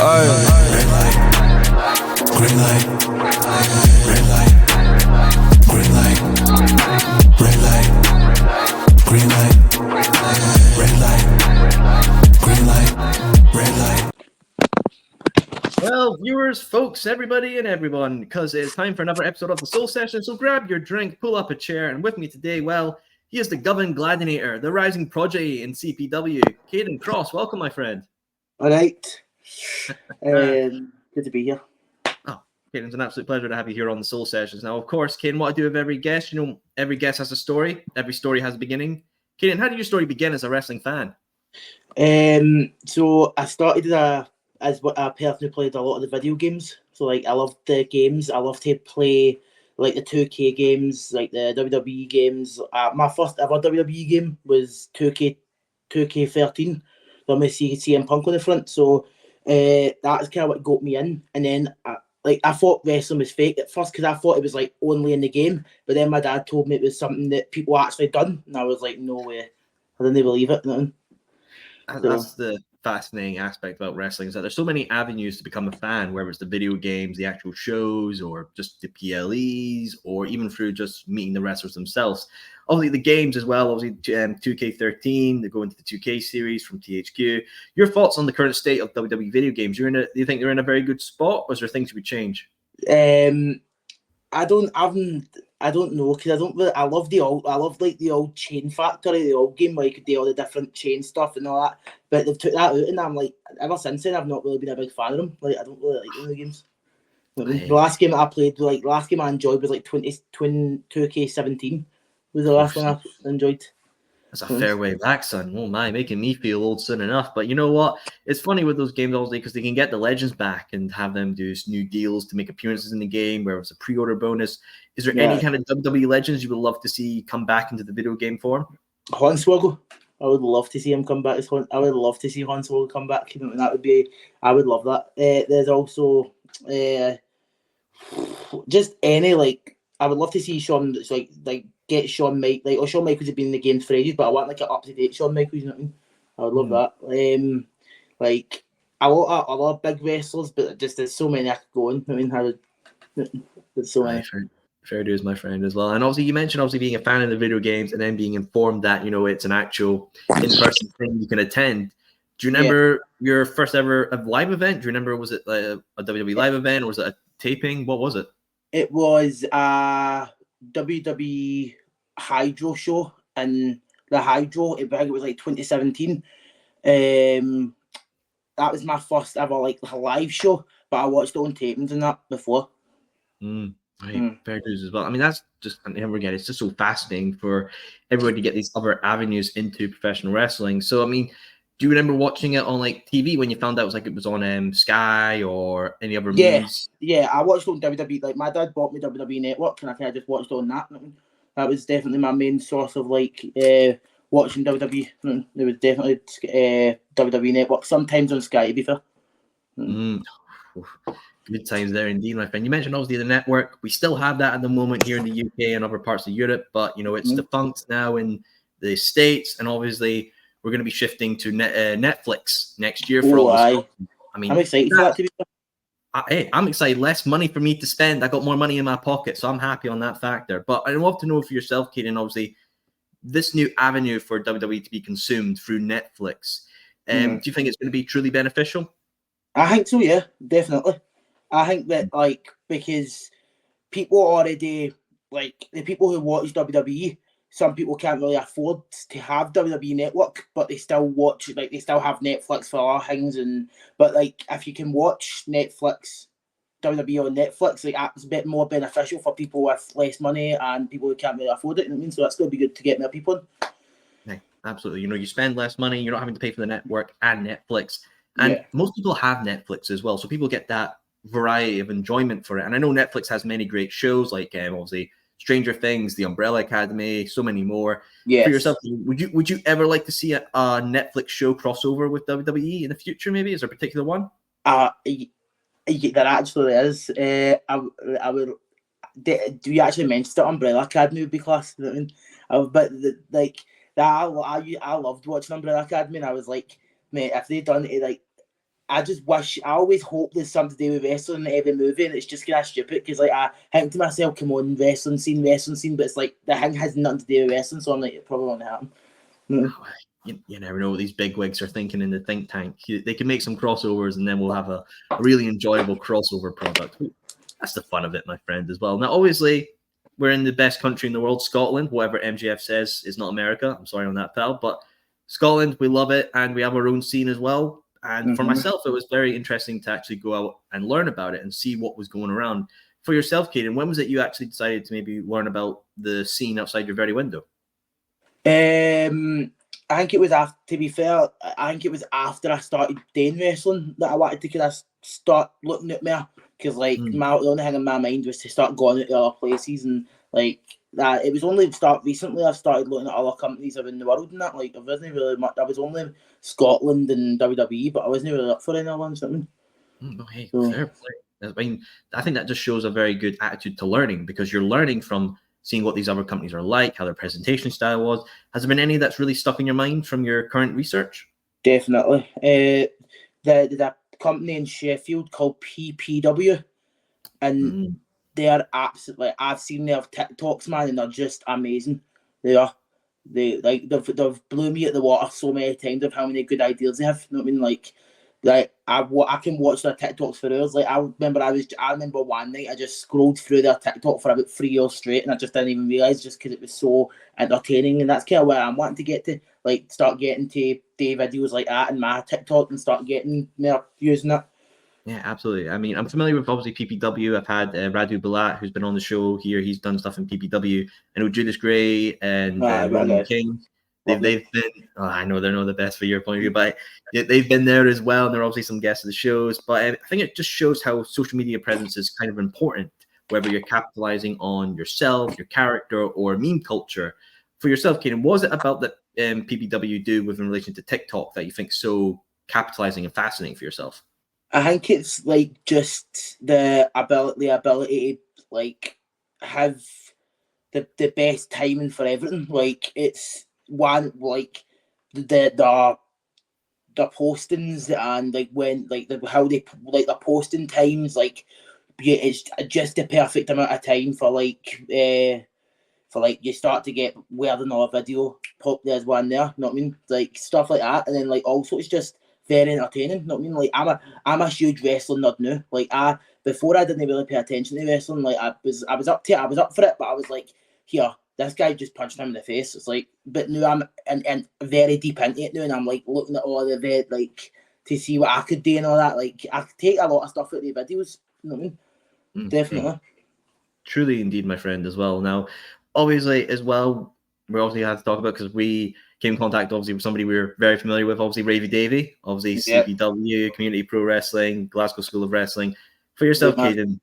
Red light, green light, red light, green light, red light, green light, red light, green light, red light. Well, viewers, folks, everybody and everyone, because it's time for another episode of the Soul Session. So grab your drink, pull up a chair, and with me today, well, he is the Govan Gladiator, the rising prodigy in CPW, Kayden Cross. Welcome, my friend. All right. Good to be here. Oh, Kayden, it's an absolute pleasure to have you here on the Soul Sessions. Now, of course, Kayden, what I do with every guest, every guest has a story. Every story has a beginning. Kayden, how did your story begin as a wrestling fan? So I started as a person who played a lot of the video games. So like I loved the games. I loved to play like the 2K games, like the WWE games. My first ever WWE game was 2K13. So I'm with CM Punk on the front. So that's kind of what got me in. And then I thought wrestling was fake at first because I thought it was like only in the game. But then my dad told me it was something that people actually done, and I was like, no way, I didn't believe it. That's the fascinating aspect about wrestling, is that there's so many avenues to become a fan, whether it's the video games, the actual shows, or just the PLEs, or even through just meeting the wrestlers themselves. Obviously, the games as well, obviously 2K13, they go into the 2K series from THQ. Your thoughts on the current state of WWE video games? Do you think they're in a very good spot, or is there things you would change? I don't know, because I love the old chain factory, the old game where you could do all the different chain stuff and all that. But they've took that out, and I'm like, ever since then, I've not really been a big fan of them. Like, I don't really like the games. The last game that I played, the last game I enjoyed was like 2K17 was the last one I enjoyed. That's a fair way back, son. Oh my, making me feel old soon enough. But you know what? It's funny with those games all day because they can get the legends back and have them do new deals to make appearances in the game, where it's a pre-order bonus. Is there any kind of WWE legends you would love to see come back into the video game form? Hornswoggle. I would love to see him come back. I would love to see Hornswoggle come back. I would love that. There's also just any, like, I would love to see Shawn, like get Shawn Michaels. Like, Shawn Michaels had been in the games for ages, but I want like an up to date Shawn Michaels. You know what I mean? I would love that. Like a lot of big wrestlers, but just there's so many I could go on. I mean, there's so many. Fair dues, my friend, as well. And obviously, you mentioned being a fan of the video games and then being informed that it's an actual in-person thing you can attend. Do you remember your first ever live event? Do you remember, was it a WWE live event, or was it a taping? What was it? It was a WWE Hydro show, and the Hydro, I think it was like 2017. That was my first ever like live show, but I watched it on tapings and that before. Fair dues as well. I mean, that's just, and again, it's just so fascinating for everyone to get these other avenues into professional wrestling. So, I mean, do you remember watching it on like TV when you found out it was on Sky or any other means? Yeah, I watched it on WWE. Like, my dad bought me WWE Network, and I kind of just watched it on that. That was definitely my main source of like watching WWE. There was definitely WWE Network, sometimes on Sky, to be fair. Good times there indeed, my friend. You mentioned obviously the network. We still have that at the moment here in the UK and other parts of Europe, but it's defunct now in the States, and obviously we're going to be shifting to Netflix next year for all this. I mean, I'm excited for that, to be fair. Hey, I'm excited. Less money for me to spend. I got more money in my pocket, so I'm happy on that factor. But I'd love to know for yourself, Kayden, obviously, this new avenue for WWE to be consumed through Netflix. Do you think it's going to be truly beneficial? I think so, yeah, definitely. I think that, like, because people already, like, the people who watch WWE, some people can't really afford to have WWE Network, but they still watch, like, they still have Netflix for other things. But, like, if you can watch WWE on Netflix, like, it's a bit more beneficial for people with less money and people who can't really afford it. You know what I mean? So that's going to be good to get more people in. Yeah, absolutely. You spend less money, you're not having to pay for the network and Netflix. And most people have Netflix as well, so people get that variety of enjoyment for it. And I know Netflix has many great shows, like obviously Stranger Things, The Umbrella Academy, so many more. Yes. For yourself, would you ever like to see a Netflix show crossover with WWE in the future? Maybe is there a particular one? There actually is. I would. Do you actually mention the Umbrella Academy would be class? You know what I mean? I loved watching Umbrella Academy, and I was like, mate, if they done it, like, I just wish, I always hope there's something to do with wrestling in every movie, and it's just kind of stupid because, like, I think to myself, come on, wrestling scene, but it's like the thing has nothing to do with wrestling, so I'm like, it probably won't happen. You never know what these big wigs are thinking in the think tank. They can make some crossovers, and then we'll have a really enjoyable crossover product. That's the fun of it, my friend, as well. Now, obviously, we're in the best country in the world, Scotland. Whatever MJF says is not America. I'm sorry on that, pal. But Scotland, we love it, and we have our own scene as well. And for myself, it was very interesting to actually go out and learn about it and see what was going around. For yourself, Kayden, when was it you actually decided to maybe learn about the scene outside your very window? I think it was after, to be fair, I think it was after I started doing wrestling that I wanted to kind of start looking at more. Because, like, the only thing in my mind was to start going out to other places, and, like, that it was only recently I've started looking at other companies around the world and that. Like, I wasn't really much, I was only Scotland and WWE, but I wasn't really up for any other ones. Something. Hey, fair play. I mean, I think that just shows a very good attitude to learning, because you're learning from seeing what these other companies are like, how their presentation style was. Has there been any that's really stuck in your mind from your current research? Definitely. The company in Sheffield called PPW, and they are absolutely, I've seen their TikToks, man, and they're just amazing. They've blew me at the water so many times of how many good ideas they have. You know what I mean? Like I can watch their TikToks for hours. Like I remember one night I just scrolled through their TikTok for about 3 years straight, and I just didn't even realize, just because it was so entertaining. And that's kind of where I'm wanting to get to, like start getting to do videos like that in my TikTok and start getting more using it. Yeah, absolutely. I mean, I'm familiar with obviously PPW. I've had Radu Balat, who's been on the show here. He's done stuff in PPW. And with Judas Gray and Roman King, they've been. Oh, I know they're not the best for your point of view, but they've been there as well. And they're obviously some guests of the shows. But I think it just shows how social media presence is kind of important, whether you're capitalizing on yourself, your character, or meme culture. For yourself, Kayden, what was it about that PPW do with in relation to TikTok that you think so capitalizing and fascinating for yourself? I think it's like just the ability to like have the best timing for everything. Like it's one, like the postings, and like when like how they like the posting times, like it's just the perfect amount of time for like you start to get where another video pop, there's one there, you know what I mean? Like stuff like that. And then like also it's just very entertaining, you know what I mean? Like I'm a huge wrestling nerd now. Like before I didn't really pay attention to wrestling. Like I was up for it, but I was like, here, this guy just punched him in the face. It's like, but now I'm and very deep into it now, and I'm like looking at all of it, like to see what I could do and all that. Like I could take a lot of stuff out of the videos, you know what I mean? Definitely. Truly indeed, my friend, as well. Now, obviously, as well, we obviously had to talk about, because we came in contact, obviously, with somebody we were very familiar with, obviously, Ravie-Davie, obviously, CPW, Community Pro Wrestling, Glasgow School of Wrestling. For yourself, Kayden,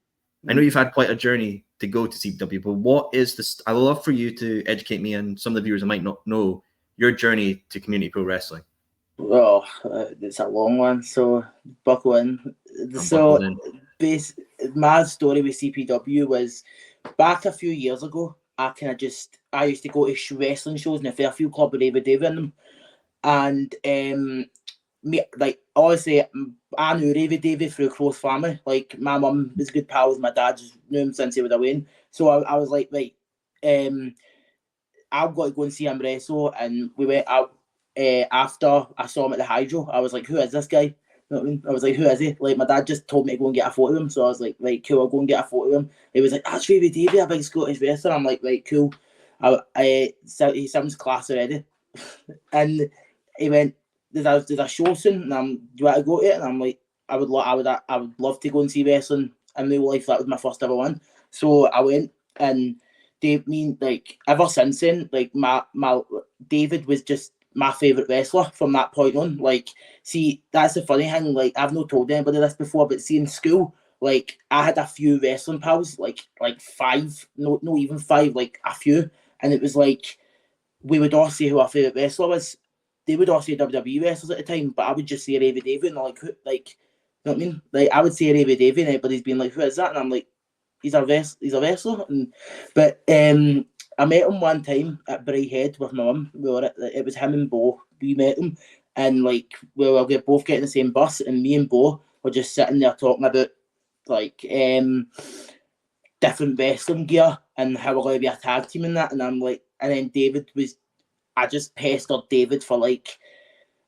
I know you've had quite a journey to go to CPW, but what is this? I'd love for you to educate me and some of the viewers that might not know your journey to Community Pro Wrestling. Oh, it's a long one, so buckle in. My story with CPW was back a few years ago. I used to go to wrestling shows in the Fairfield Club with Ravie-Davie in them, and like honestly, I knew Ravie-Davie through close family. Like my mum was good pals with my dad, just knew him since he was away. So I was like, right, I've got to go and see him wrestle, and we went out. After I saw him at the Hydro, I was like, who is this guy? You know what I mean? I was like, who is he? Like, my dad just told me to go and get a photo of him. So I was like, right, cool, I'll go and get a photo of him. He was like, that's Ravie-Davie, a big Scottish wrestler. I'm like, right, cool. So he sounds class already. And he went, there's a show soon, and do you want to go to it? And I'm like, I would love to go and see wrestling in my life. That was my first ever one. So I went, and ever since then, like my David was just my favourite wrestler from that point on. Like, see, that's the funny thing. Like, I've not told anybody this before, but see, in school, like, I had a few wrestling pals, like 5, not even 5, like a few, and it was like we would all say who our favourite wrestler was. They would all say WWE wrestlers at the time, but I would just say Ravie-Davie, and they're like, who, like, you know what I mean? Like, I would say Ravie-Davie, and everybody's been like, who is that? And I'm like, he's a wrestler. But I met him one time at Braehead with my mum. It was him and Bo. We met him, and like we'll both get in the same bus, and me and Bo were just sitting there talking about like different wrestling gear and how we're going to be a tag team in that. And I'm like, and then I just pestered David for like,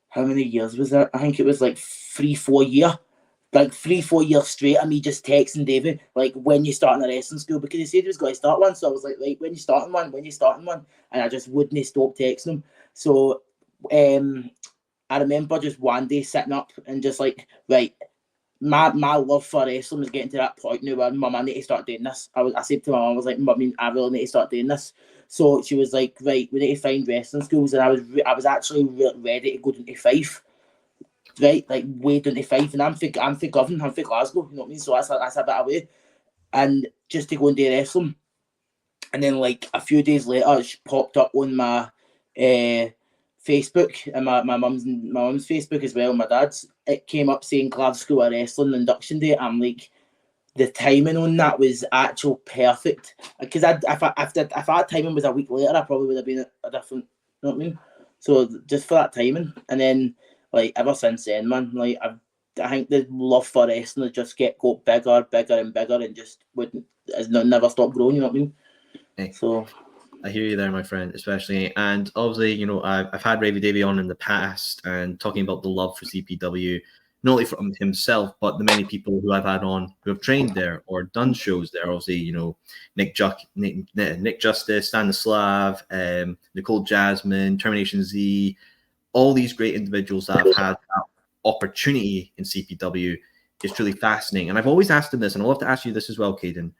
how many years was that? I think it was like 3-4 years. Like 3-4 years straight of me just texting David, like, when you starting a wrestling school, because he said he was going to start one. So I was like, right, when you starting one? And I just wouldn't stop texting him. So I remember just one day sitting up and just like, right, my love for wrestling was getting to that point now where Mum, I need to start doing this. I said to my mum, I was like, Mum, I really need to start doing this. So she was like, right, we need to find wrestling schools. And I was actually ready to go down to Fife. Right, like way down to Fife, and I'm for Govan, I'm for Glasgow, you know what I mean? So that's a bit away, and just to go and do wrestling, and then like a few days later, it popped up on my Facebook and my mum's Facebook as well, my dad's. It came up saying Glasgow School of Wrestling induction day. I'm like, the timing on that was actual perfect, because if that timing was a week later, I probably would have been a different, you know what I mean? So just for that timing, and then. Like, ever since then, man, like, I think the love for wrestling has just got bigger and just has never stopped growing, you know what I mean? Hey, so I hear you there, my friend, especially. And obviously, you know, I've had Ravie-Davie on in the past and talking about the love for CPW, not only from himself, but the many people who I've had on who have trained there or done shows there. Obviously, you know, Nick Justice, Stanislav, Nicole Jasmine, Termination Z, all these great individuals that have had that opportunity in CPW is truly fascinating. And I've always asked him this, and I'd love to ask you this as well, Kayden.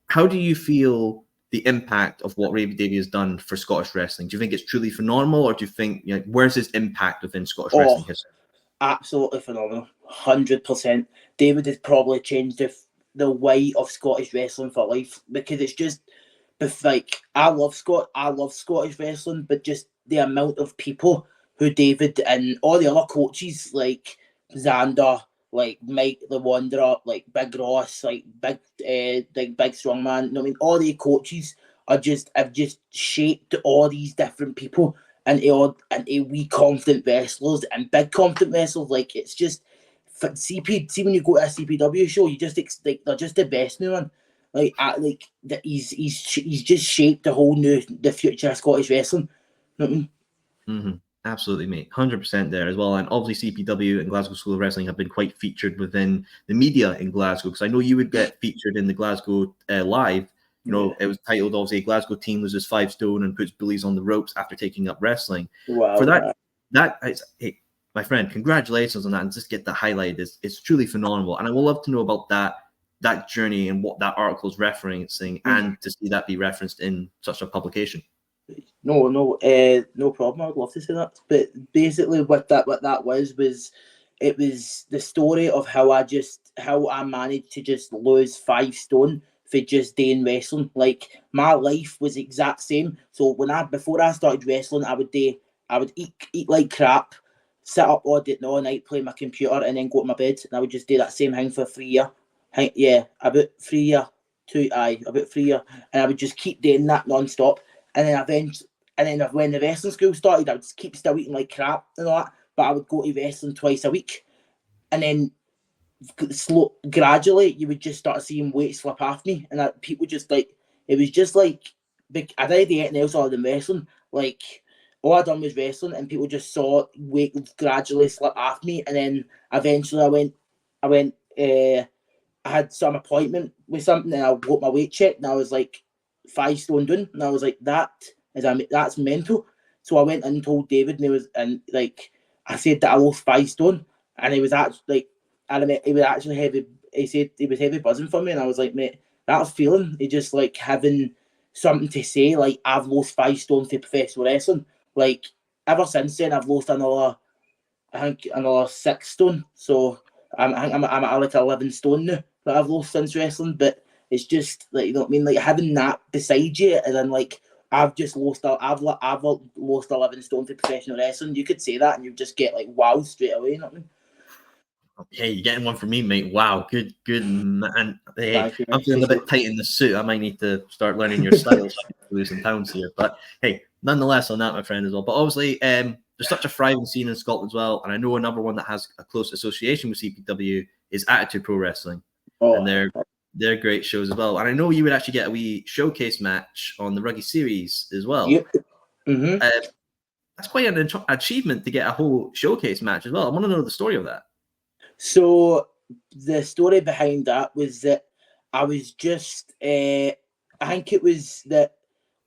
How do you feel the impact of what Ravie-Davie has done for Scottish wrestling? Do you think it's truly phenomenal, or do you think, you know, where's his impact within Scottish wrestling history? Absolutely phenomenal, 100%. David has probably changed the way of Scottish wrestling for life, because it's just, like, I love Scottish wrestling, but just the amount of people who David and all the other coaches, like Xander, like Mike the Wanderer, like Big Ross, like Big Strong Man, you know what I mean? All the coaches have just shaped all these different people into wee confident wrestlers and big confident wrestlers. Like, it's just see when you go to a CPW show, you just like, they're just the best now, man. Like he's just shaped the future of Scottish wrestling. You know what I mean? Mm-hmm. Absolutely, mate. 100% there as well. And obviously CPW and Glasgow School of Wrestling have been quite featured within the media in Glasgow, because I know you would get featured in the Glasgow Live. You know, It was titled, obviously, Glasgow team loses 5 stone and puts bullies on the ropes after taking up wrestling. Wow. For hey, my friend, congratulations on that. And just get that highlighted. It's truly phenomenal. And I would love to know about that journey and what that article is referencing, and to see that be referenced in such a publication. No problem. I'd love to say that. But basically, what that was it was the story of how I managed to just lose 5 stone for just doing wrestling. Like, my life was exact same. So before I started wrestling, I would eat like crap, sit up all night, play my computer, and then go to my bed. And I would just do that same thing for 3 years. Yeah, about 3 years. About 3 years, and I would just keep doing that non-stop. And then when the wrestling school started, I would just keep still eating like crap and all that, but I would go to wrestling twice a week. And then gradually, you would just start seeing weight slip off me, and people just like, it was just like, I didn't do anything else other than wrestling. Like, all I done was wrestling, and people just saw weight gradually slip off me. And then eventually I had some appointment with something, and I got my weight checked, and I was like 5 stone down, and I was like, that's mental. So I went and told David, and I said that I lost 5 stone, and he was actually he was actually heavy. He said he was heavy buzzing for me, and I was like, mate, that's feeling. He just like having something to say, like, I've lost 5 stone for professional wrestling. Like, ever since then, I've lost another 6 stone. So I'm at like 11 stone now that I've lost since wrestling. But it's just like, you know what I mean, like having that beside you, and then like I've lost 11 stone for professional wrestling. You could say that, and you just get like wow straight away. You know what I mean? Hey, you're getting one from me, mate. Wow, good man. Hey, You, I'm feeling a bit tight in the suit. I might need to start learning your styles, losing pounds here. But hey, nonetheless, on that, my friend, as well. But obviously, there's such a thriving scene in Scotland as well. And I know another one that has a close association with CPW is Attitude Pro Wrestling. And they're great shows as well. And I know you would actually get a wee showcase match on the Rugby Series as well. Yep. Mm-hmm. That's quite an achievement to get a whole showcase match as well. I want to know the story of that. So the story behind that was that I was just, I think it was that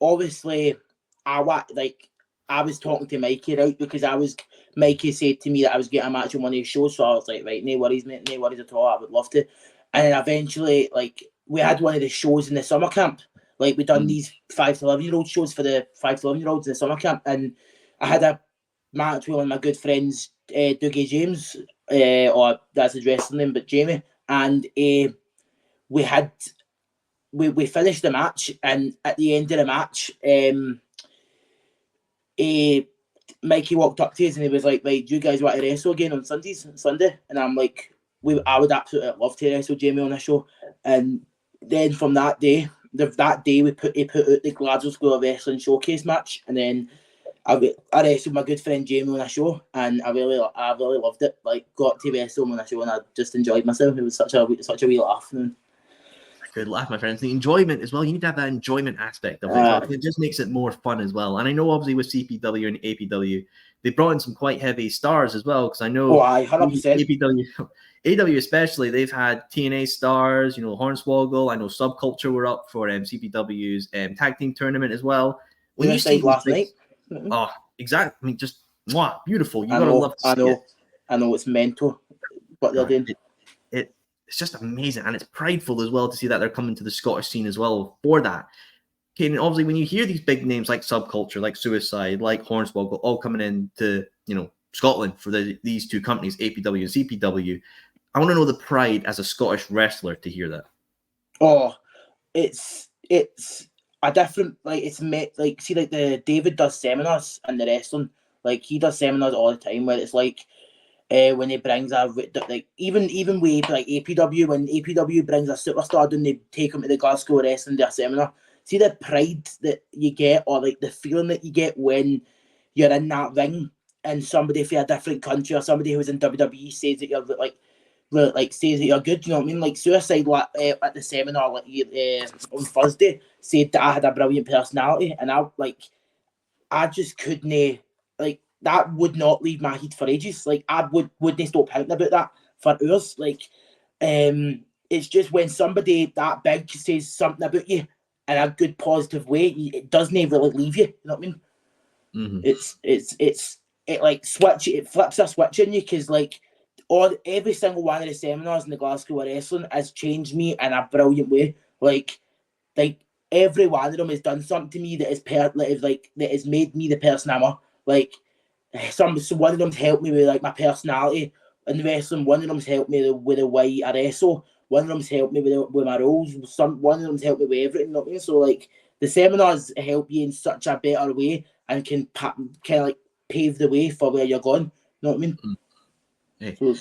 obviously I was talking to Mikey, right? Because Mikey said to me that I was getting a match on one of his shows. So I was like, right, no worries, mate, no worries at all. I would love to. And then eventually, like, we had one of the shows in the summer camp. Like, we done these 5 to 11-year-old shows for the 5 to 11-year-olds in the summer camp. And I had a match with one of my good friends, Dougie James, or that's his wrestling name, but Jamie. And we finished the match, and at the end of the match, Mikey walked up to us and he was like, right, do you guys want to wrestle again on Sunday? And I'm like, I would absolutely love to wrestle Jamie on a show. And then from that day, he put out the Glasgow School of Wrestling showcase match, and then I wrestled my good friend Jamie on a show, and I really loved it. Like, got to wrestle him on a show, and I just enjoyed myself. It was such a wee laugh. Good laugh, my friends. The enjoyment as well. You need to have that enjoyment aspect of it. It just makes it more fun as well. And I know, obviously, with CPW and APW, they brought in some quite heavy stars as well. Because I know 100%. AW especially, they've had TNA stars. You know, Hornswoggle. I know Subculture were up for CPW's tag team tournament as well. When you see last night. Oh, exactly. I mean, just beautiful. You gotta love to see it. I know it's mental what they're doing. It's just amazing, and it's prideful as well to see that they're coming to the Scottish scene as well for that. Okay, and obviously when you hear these big names like Subculture, like Suicide, like Hornswoggle, all coming into Scotland for these two companies, APW and CPW, I want to know the pride as a Scottish wrestler to hear that. Oh, it's a different, like, it's like, see, like, the David does seminars in the wrestling, like, he does seminars all the time where it's like, when he brings even with like APW, when APW brings a superstar and they take him to the Glasgow Wrestling their seminar, see the pride that you get, or like the feeling that you get when you're in that ring and somebody from a different country or somebody who's in WWE says that you're says that you're good. You know what I mean? Like Suicide at the seminar on Thursday said that I had a brilliant personality, and I just couldn't, like, that would not leave my head for ages. Like, I wouldn't stop thinking about that for hours. Like, it's just when somebody that big says something about you in a good positive way, it doesn't really leave you. You know what I mean? Mm-hmm. It flips a switch in you, because like every single one of the seminars in the Glasgow Wrestling has changed me in a brilliant way. Like every one of them has done something to me that has made me the person I'm. Like, so one of them's helped me with like my personality in wrestling. One of them's helped me with the way I wrestle. One of them's helped me with my roles. One of them's helped me with everything. You know what I mean? So like the seminars help you in such a better way and can kind of like pave the way for where you're going. You know what I mean? Hey. So,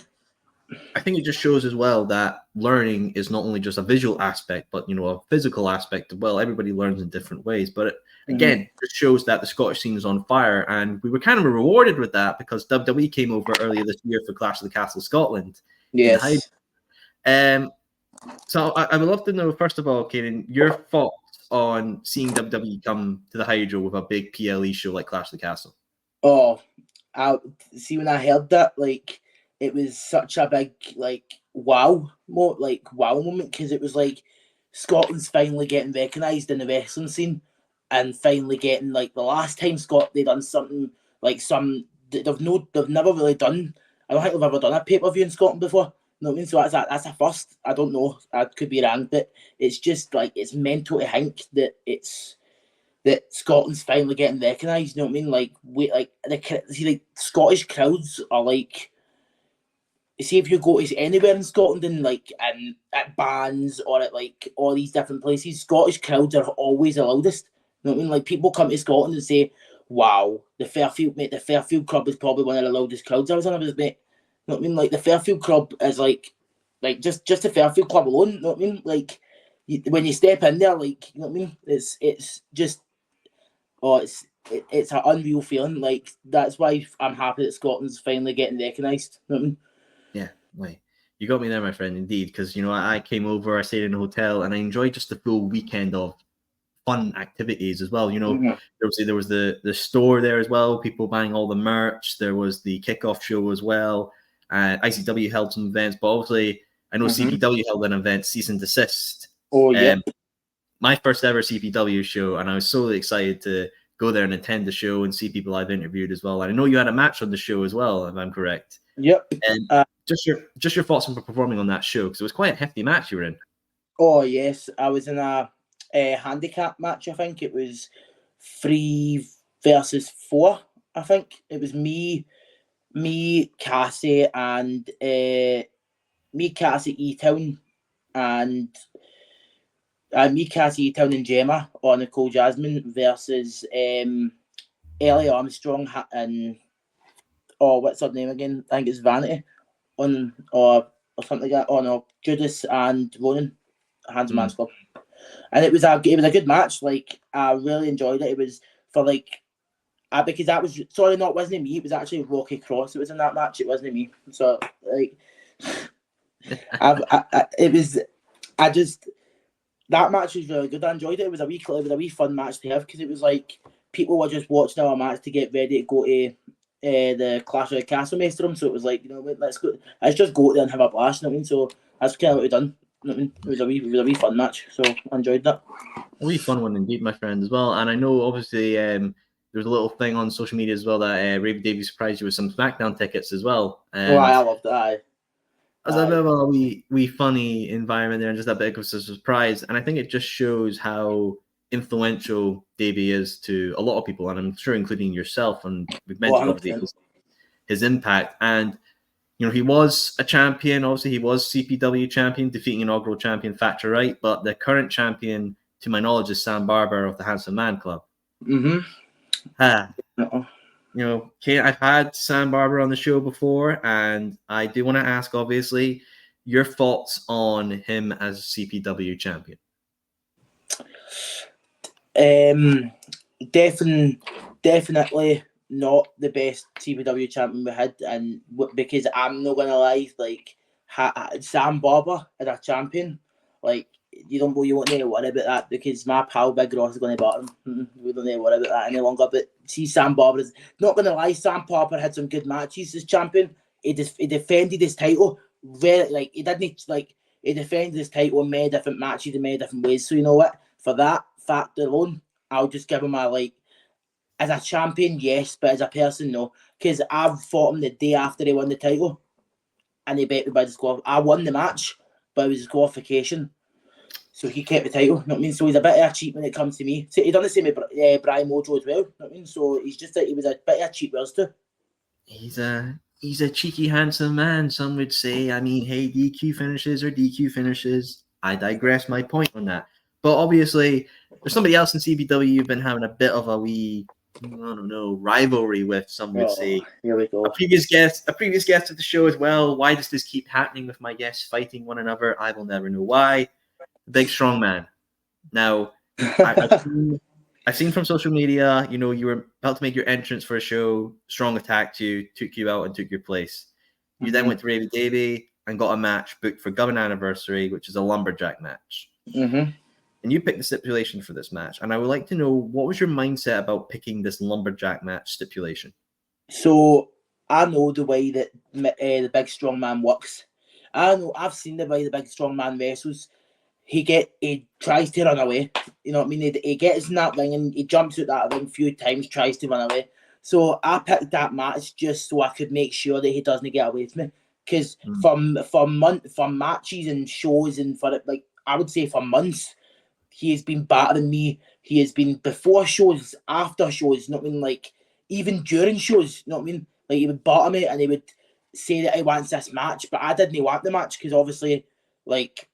I think it just shows as well that learning is not only just a visual aspect, but a physical aspect as well. Everybody learns in different ways, but again, it shows that the Scottish scene is on fire, and we were kind of rewarded with that because WWE came over earlier this year for Clash of the Castle Scotland. Yes. So I would love to know, first of all, Kayden, your thoughts on seeing WWE come to the Hydro with a big PLE show like Clash of the Castle. Oh, see, when I heard that, like, it was such a big, like, wow moment, because it was like Scotland's finally getting recognised in the wrestling scene, and finally getting, like, the last time they done something like they've never really done. I don't think they've ever done a pay-per-view in Scotland before. You know what I mean? So that's a first. I don't know. I could be wrong, but it's just like it's mental to think that Scotland's finally getting recognised. You know what I mean? Like Scottish crowds are like. See, if you go to anywhere in Scotland and at bands or at like all these different places, Scottish crowds are always the loudest. You know what I mean? Like, people come to Scotland and say, "Wow, the Fairfield Club is probably one of the loudest crowds I've ever met." You know what I mean? Like, the Fairfield Club is like just the Fairfield Club alone. You know what I mean? Like, when you step in there, like, you know what I mean? It's just, it's an unreal feeling. Like, that's why I'm happy that Scotland's finally getting recognised. You know what I mean? Yeah, like you got me there, my friend, indeed. Because I came over, I stayed in a hotel, and I enjoyed just the full weekend of fun activities as well. There was the store there as well, people buying all the merch. There was the kickoff show as well. ICW held some events, but obviously I know CPW held an event, Cease and Desist. Oh, yeah. My first ever CPW show, and I was so excited to go there and attend the show and see people I've interviewed as well. And I know you had a match on the show as well, if I'm correct. Yep. And just your thoughts on performing on that show, because it was quite a hefty match you were in. Oh, yes. I was in a handicap match, I think. It was 3 versus 4, I think. It was me, Cassie, and Cassie E-Town, and E-Town and Gemma, or Nicole Jasmine, versus Ellie Armstrong and what's her name again? I think it's Vanity, or something like that. Oh no, Judas and Ronan, Hands Man's Club. And it was a good match. Like, I really enjoyed it. It was for because that was wasn't me. It was actually Rocky Cross. It was in that match. It wasn't me. So like, that match was really good. I enjoyed it. It was a wee fun match to have, because it was like people were just watching our match to get ready to go to the Clash of the Castlemeister. So it was like, let's go. Let's just go there and have a blast. You know what I mean? So that's kind of what we done. You know what I mean? It was a wee fun match. So I enjoyed that. A wee fun one indeed, my friend, as well. And I know obviously there was a little thing on social media as well that Ravie-Davie surprised you with some Smackdown tickets as well. I loved that. It was a bit of a wee funny environment there, and just a bit of a surprise. And I think it just shows how influential Davey is to a lot of people, and I'm sure including yourself. And we've mentioned obviously his impact. And he was a champion. Obviously, he was CPW champion, defeating inaugural champion Thatcher Wright. But the current champion, to my knowledge, is Sam Barber of the Handsome Man Club. I've had Sam Barber on the show before, and I do want to ask, obviously, your thoughts on him as CPW champion. Definitely not the best CPW champion we had, and because I'm not gonna lie, like, Sam Barber as a champion, like, you won't need to worry about that, because my pal Big Ross is going to bat him. We don't need to worry about that any longer. But see, Sam Barber is not going to lie. Sam Barber had some good matches as champion. He defended his title he defended his title in many different matches in many different ways. So you know what? For that fact alone, I'll just give him as a champion, yes, but as a person, no, because I've fought him the day after he won the title, and he beat me by disqualification. I won the match, but it was disqualification. So he kept the title, you know what I mean? So he's a bit of a cheat when it comes to me. So he done the same with Brian Mojo as well, you know what I mean? So he was a bit of a cheat with us too. He's a cheeky, handsome man, some would say. I mean, hey, DQ finishes or DQ finishes. I digress my point on that. But obviously, there's somebody else in CPW you've been having a bit of a wee, I don't know, rivalry with, some would say. Here we go. A previous guest of the show as well. Why does this keep happening with my guests fighting one another? I will never know why. Big strong man. Now, I've seen from social media, you were about to make your entrance for a show. Strong attacked you, took you out, and took your place. You then went to Ravie-Davie and got a match booked for Government Anniversary, which is a Lumberjack match. And you picked the stipulation for this match. And I would like to know, what was your mindset about picking this Lumberjack match stipulation? So I know the way that the big strong man works. I've seen the way the big strong man wrestles. He tries to run away. You know what I mean? He gets in that ring and he jumps out that ring a few times, tries to run away. So I picked that match just so I could make sure that he doesn't get away from me. Because for matches and shows and I would say for months, he has been battering me. He has been before shows, after shows, you know what I mean? Like, even during shows, you know what I mean? Like, he would batter me and he would say that he wants this match, but I didn't want the match because obviously, like,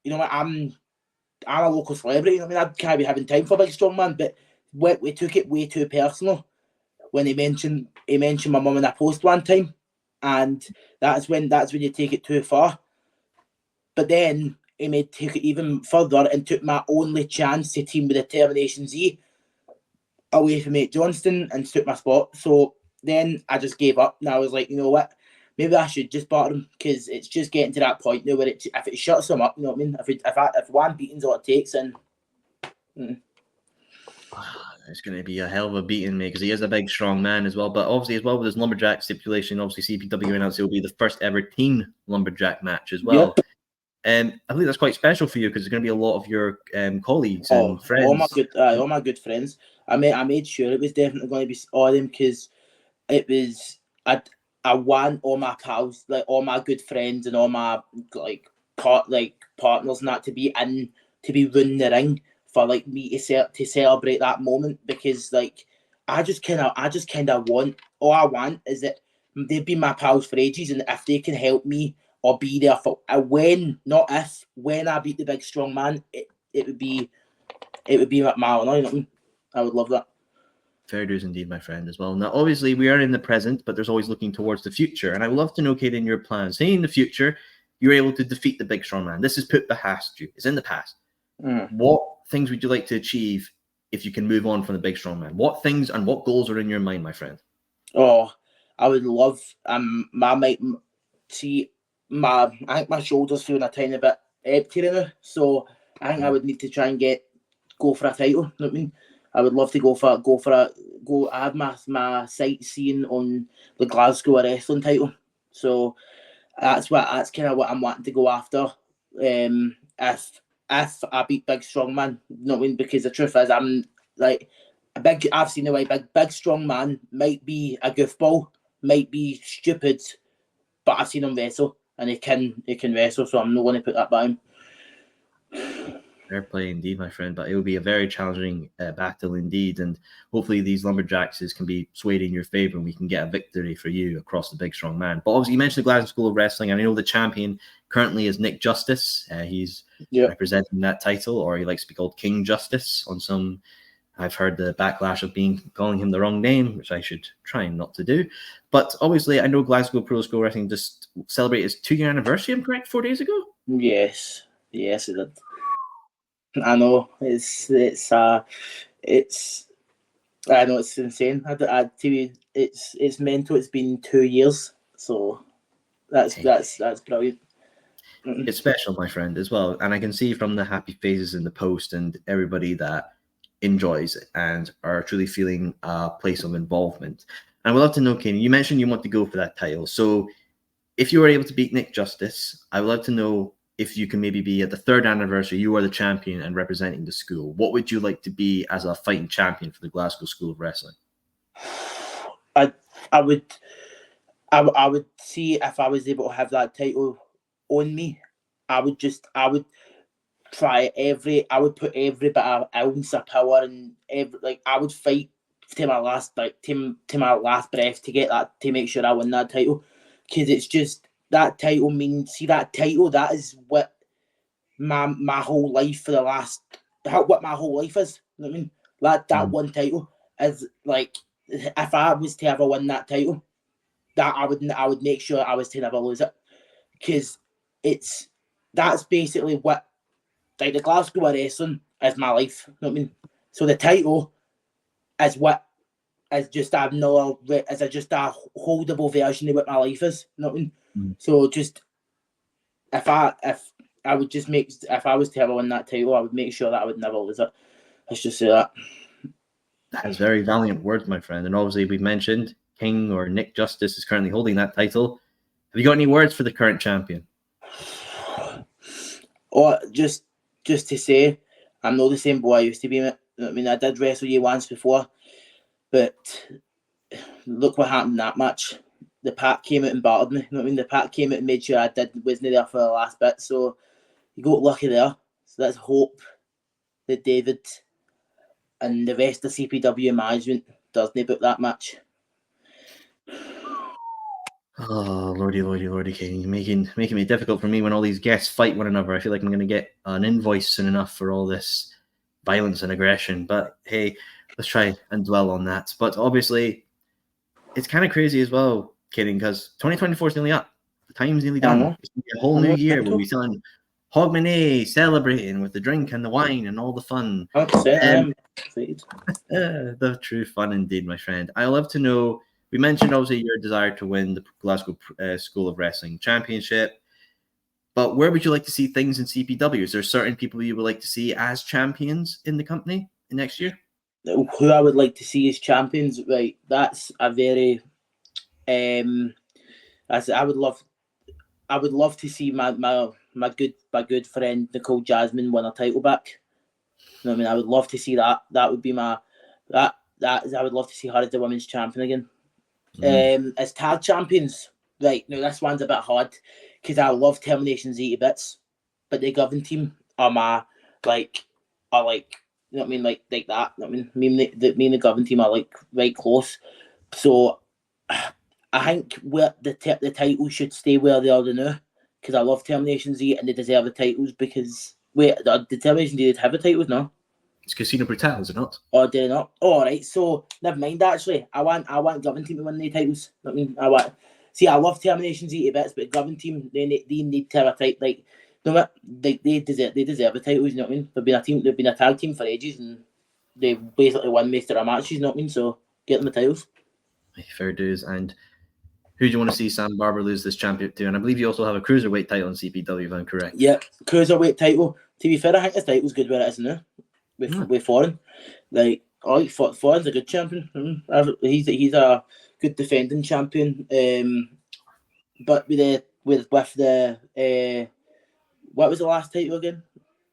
you know what, I'm a local celebrity, you know what I mean? I can't be having time for Big Strong Man, but we took it way too personal when he mentioned my mum in a post one time, and that's when you take it too far. But then he take it even further and took my only chance to team with Determination Z. away from Nate Johnston and took my spot. So then I just gave up, and I was like, you know what? Maybe I should just bar him, because it's just getting to that point now where if it shuts him up, you know what I mean? If one beating's all it takes, then. It's going to be a hell of a beating, mate, because he is a big, strong man as well. But obviously, as well, with his Lumberjack stipulation, obviously CPW announced it will be the first ever team Lumberjack match as well. Yep. I believe that's quite special for you, because there's going to be a lot of your colleagues and friends. All my good friends. I made sure it was definitely going to be all of them, because it was I want all my pals, like all my good friends and all my partners and that to be running the ring for like me to celebrate that moment, because like I just kind of want, all I want is that they've been my pals for ages, and if they can help me or be there for when I beat the big strong man, it would be my honor. You know what I mean? I would love that. Fair dues indeed, my friend, as well. Now, obviously, we are in the present, but there's always looking towards the future. And I would love to know, Kayden, your plans. Say in the future, you're able to defeat the big strong man. This is put past you. It's in the past. What things would you like to achieve if you can move on from the big strong man? What things and what goals are in your mind, my friend? Oh, I would love I think my shoulders feeling a tiny bit empty now, so I think I would need to try and go for a title. You know what I mean? I would love to go. I have my sights seeing on the Glasgow Wrestling title, so that's kind of what I'm wanting to go after. If I beat Big Strong Man, you know what I mean? Because the truth is, I'm like I've seen the way big strong man might be a goofball, might be stupid, but I've seen him wrestle, and he can wrestle, so I'm not going to put that by him. Fair play indeed, my friend, but it will be a very challenging battle indeed, and hopefully these Lumberjacks can be swayed in your favor and we can get a victory for you across the big strong man. But obviously you mentioned the Glasgow School of Wrestling, and I know the champion currently is Nick Justice. He's representing that title, or he likes to be called King Justice on some. I've heard the backlash of calling him the wrong name, which I should try not to do. But obviously, I know Glasgow Pro School Wrestling just celebrated its 2-year anniversary, I'm correct, 4 days ago? Yes, it did. I know it's I know it's insane. I tell you, it's mental. It's been 2 years, so that's brilliant. It's special, my friend, as well, and I can see from the happy faces in the post and everybody that enjoys it and are truly feeling a place of involvement. And I would love to know, Kayden, you mentioned you want to go for that title. So if you were able to beat Nick Justice, I would love to know if you can maybe be at the 3rd anniversary, you are the champion and representing the school. What would you like to be as a fighting champion for the Glasgow School of Wrestling? I would see if I was able to have that title on me. I would put every bit of ounce of power and I would fight to my last breath to get that, to make sure I win that title, because it's just that title means, that is what my whole life for the last, what my whole life is. You know what I mean? That one title is like, if I was to ever win that title, that I would make sure I was to never lose it, because that's basically what, like, the Glasgow Wrestling is my life. You know what I mean? So the title is just a holdable version of what my life is. You know what I mean? So just if I was to ever win that title, I would make sure that I would never lose it. Let's just say that. That's very valiant words, my friend. And obviously we've mentioned King, or Nick Justice, is currently holding that title. Have you got any words for the current champion? Or just to say, I'm not the same boy I used to be. I mean, I did wrestle you once before, but look what happened in that match. The Pack came out and battered me. You know what I mean? The Pack came out and made sure I wasn't there for the last bit. So you got lucky there. So let's hope that David and the rest of CPW management doesn't book that match. Oh, lordy, Kayden, you're making it difficult for me when all these guests fight one another. I feel like I'm going to get an invoice soon enough for all this violence and aggression. But hey, let's try and dwell on that. But obviously, it's kind of crazy as well, Kayden, because 2024 is nearly up. The time's nearly done. It's going to be a whole new year. We'll be selling Hogmanay celebrating with the drink and the wine and all the fun. 100%, I am excited. The true fun indeed, my friend. I love to know, we mentioned obviously your desire to win the Glasgow School of Wrestling Championship, but where would you like to see things in CPW? Is there certain people you would like to see as champions in the company next year? Who I would like to see as champions, right? That's a very, I would love to see my good friend Nicole Jasmine win a title back. You know what I mean? I would love to see that. That would be I would love to see her as the women's champion again. As tag champions, right? Now this one's a bit hard because I love Termination's 80 bits, but the Govan team are you know what I mean, like that. You know what I mean, me and the Govan team are like right close. So I think where the titles should stay where they are now, because I love Termination Z and they deserve the titles. Because wait, the Termination Z did have the titles, no? It's Casino Brutal, is it not? Oh, did it not? Oh, right. So never mind. Actually, I want Govan team to win the titles. I mean, I love Termination Z bits, but Govan team they need to have a title. Like, you know what? They deserve the titles. You know what I mean? They've been a tag team for ages, and they basically won most of their matches. You know what I mean? So get them the titles. Fair dues. And who do you want to see Sam Barber lose this championship to? And I believe you also have a cruiserweight title in CPW, if I'm correct. Yeah, cruiserweight title. To be fair, I think this title's good where it is now. With Foreign. Like, Foreign's a good champion. He's a good defending champion. But with the what was the last title again?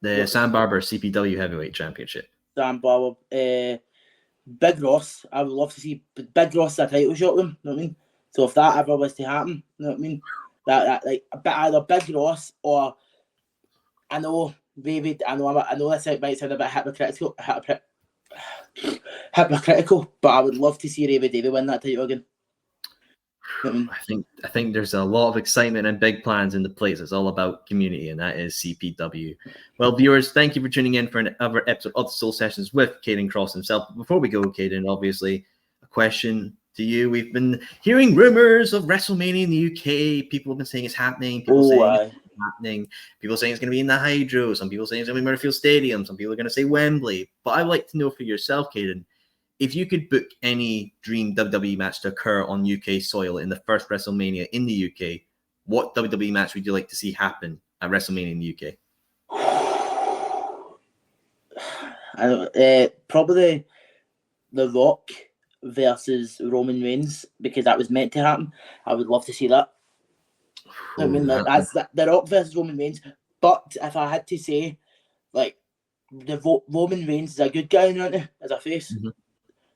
The Sam Barber CPW Heavyweight Championship. Sam Barber. Big Ross. I would love to see Big Ross a title shot with him. You know what I mean? So if that ever was to happen, you know what I mean? That like a bit either Big Ross or I know Ravie. I know this might sound a bit hypocritical, but I would love to see Ravie-Davie win that title again. You know what I mean? I think there's a lot of excitement and big plans in the place. It's all about community, and that is CPW. Well, viewers, thank you for tuning in for another episode of the Soul Sessions with Kayden Cross himself. But before we go, Kayden, obviously, a question to you. We've been hearing rumors of WrestleMania in the UK. People have been saying it's happening. People saying it's happening. People saying it's going to be in the Hydro. Some people saying it's going to be Murrayfield Stadium. Some people are going to say Wembley. But I'd like to know for yourself, Kayden, if you could book any dream WWE match to occur on UK soil in the first WrestleMania in the UK, what WWE match would you like to see happen at WrestleMania in the UK? Probably The Rock versus Roman Reigns, because that was meant to happen. I would love to see that. I mean, that's The Rock versus Roman Reigns. But if I had to say, like, Roman Reigns is a good guy, isn't he, as a face? Mm-hmm.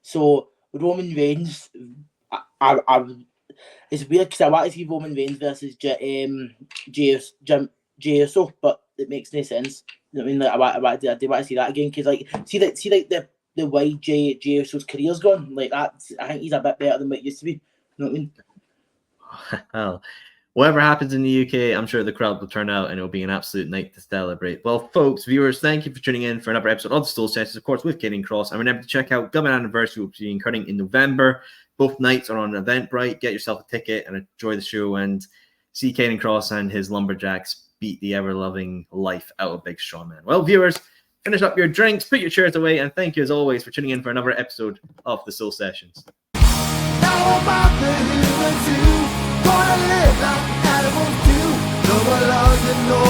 So Roman Reigns, it's weird because I want to see Roman Reigns versus Jey Uso, but it makes no sense. I mean, like, I want to see that again because, like, see the way Jey Uso's career's gone. Like that, I think he's a bit better than what it used to be. You know what I mean? Well, whatever happens in the UK, I'm sure the crowd will turn out and it'll be an absolute night to celebrate. Well, folks, viewers, thank you for tuning in for another episode of the Soul Sessions, of course, with Kayden Cross. And remember to check out Government Anniversary, which will be occurring in November. Both nights are on Eventbrite. Get yourself a ticket and enjoy the show and see Kayden Cross and his Lumberjacks beat the ever-loving life out of Big Strong Man. Well, viewers, finish up your drinks, put your chairs away, and thank you as always for tuning in for another episode of the Soul Sessions. Now I'm out there, you and you. Gonna live like animals do. No more laws and no